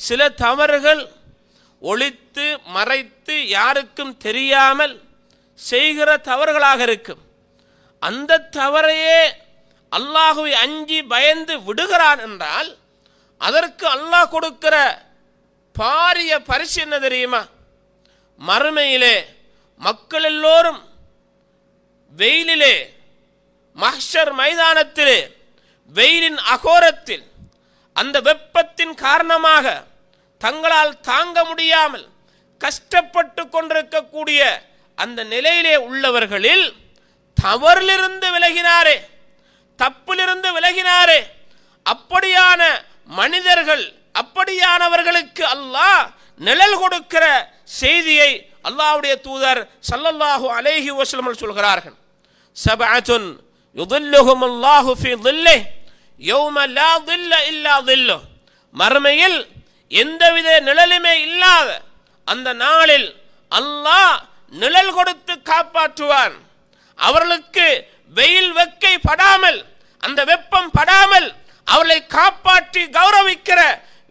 சில தவறுகள் ஒளித்து மறைத்து யாருக்கும் தெரியாமல் செய்கிற தவறுகளாக இருக்கும். அந்த தவறையே அல்லாஹுவை அஞ்சி பயந்து விடுகிறான் என்றால் அதற்கு அல்லாஹ் கொடுக்கிற பாரிய பரிசு என்ன தெரியுமா? மறுமையிலே மக்கள் எல்லோரும் வெயிலிலே, மஹ்ஷர் மைதானத்திலே, வெயிலின் அகோரத்தில், அந்த வெப்பத்தின் காரணமாக தங்களால் தாங்க முடியாமல் கஷ்டப்பட்டு கொண்டிருக்கக்கூடிய அந்த நிலையிலே உள்ளவர்களில் தவறிலிருந்து விலகினாரே, தப்பிலிருந்து விலகினாரே, அப்படியான மனிதர்கள், அப்படியானவர்களுக்கு அல்லாஹ் நிழல் கொடுக்கிற செய்தியை அல்லாஹ்வுடைய தூதர் ஸல்லல்லாஹு அலைஹி வஸல்லம் சொல்கிறார்கள். சபஅத்துன் யுதில்லுஹுமுல்லாஹு ஃபீ தில்லிஹி யௌம லா தில்ல இல்லா தில்லுஹு. மறுமையில் எந்தவித நிழலுமே இல்லாத அந்த நாளில் அல்லாஹ் நிழல் கொடுத்து காப்பாற்றுவான். அவர்களுக்கு வெயில் வெக்கை படாமல், அந்த வெப்பம் படாமல் அவர்களை காப்பாற்றி கௌரவிக்கிற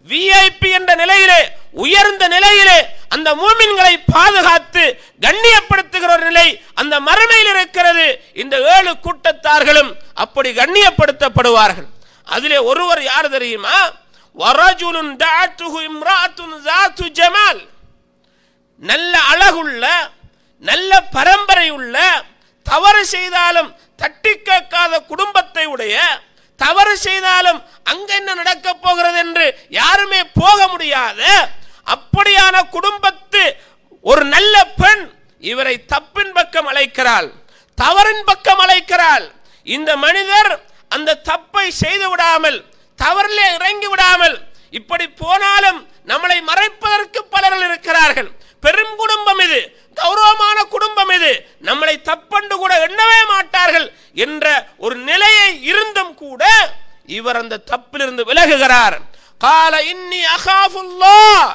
விஐபி என்ற நிலையிலே, உயர்ந்த நிலையிலே அந்த மூமின்களை பாதுகாத்து கண்ணியப்படுத்துகிற ஒரு நிலை அந்த மறுமையில் இருக்கிறது. இந்த 7 கூட்டத்தார்களும் அப்படி கண்ணியப்படுத்தப்படுவார்கள். அதிலே ஒருவர் யார் தெரியுமா? வரஜுலுன் தஅத்துஹு இம்ராஅத்துன் ஸாத்து ஜமால். நல்ல அழகுள்ள, நல்ல பரம்பரை உள்ள, தவறு செய்தாலும் தட்டி கேட்காத குடும்பத்தை உடைய, தவறு செய்தாலும் அங்க என்ன நடக்க போகிறது என்று யாருமே போக முடியாத அப்படியான குடும்பத்து ஒரு நல்ல பெண் இவரை தப்பின் பக்கம் அழைக்கிறாள், தவறின் பக்கம் அழைக்கிறாள். இந்த மனிதர் அந்த தப்பை செய்து விடாமல், தவறிலே இறங்கி விடாமல், இப்படி போனாலும் நம்மளை மறைப்பதற்கு பலர்கள் இருக்கிறார்கள். பெரும் குடும்பம் இது, கௌரவமான குடும்பம் இது, நம்மளை தப்பண்டு கூட எண்ணவே மாட்டார்கள் என்ற ஒரு நிலையை இருந்தும் கூட இவர் அந்த தப்பிலிருந்து விலகுகிறார். கால இன்னி அகாஃபுல்லாஹ்,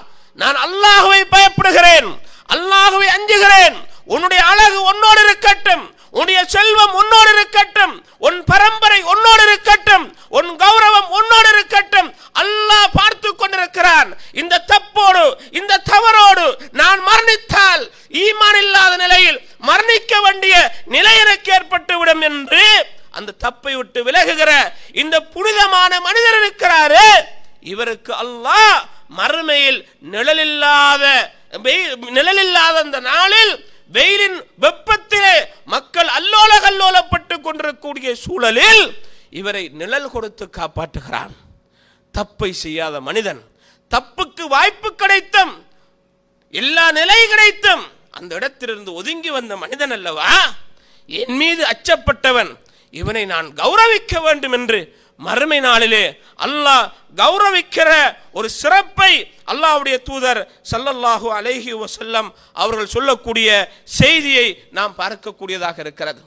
நான் அல்லாஹ்வை பயப்படுகிறேன், அல்லாஹ்வை அஞ்சுகிறேன். உன்னுடைய அழகு உன்னோடு இருக்கட்டும், உன்னுடைய செல்வம் உன்னோடு இருக்கட்டும், உன் பரம்பரை உன்னோடு இருக்கட்டும், உன் கௌரவம் உன்னோடு இருக்கட்டும். அல்லாஹ் பார்த்து கொண்டிருக்கிறான். இந்த தப்போடு, இந்த தவறோடு நான் மரணித்தால் ஈமான் இல்லாத நிலையில் மரணிக்க வேண்டிய நிலை எனக்கு ஏற்பட்டுவிடும் என்று அந்த தப்பை விட்டு விலகுகிற இந்த புனிதமான மனிதர் இருக்கிறாரு. இவருக்கு அல்லாஹ் மறுமையில் நிழலில்லாத அந்த நாளில், வெயிலின் வெப்பத்திலே மக்கள் அல்லோல கல்லோலப்பட்டு கொண்டிருக்கக்கூடிய சூழலில் இவரை நிழல் கொடுத்து காப்பாற்றுகிறான். தப்பை செய்யாத மனிதன், தப்புக்கு வாய்ப்பு கிடைத்தும், எல்லா நிலை கிடைத்தும் அந்த இடத்திலிருந்து ஒதுங்கி வந்த மனிதன் அல்லவா? என் மீது அச்சப்பட்டவன், இவனை நான் கௌரவிக்க வேண்டும் என்று மறுமை நாளிலே அல்லாஹ் கௌரவிக்கிற ஒரு சிறப்பை அல்லாஹ்வுடைய தூதர் ஸல்லல்லாஹு அலைஹி வஸல்லம் அவர்கள் சொல்லக்கூடிய செய்தியை நாம் பார்க்கக்கூடியதாக இருக்கிறது.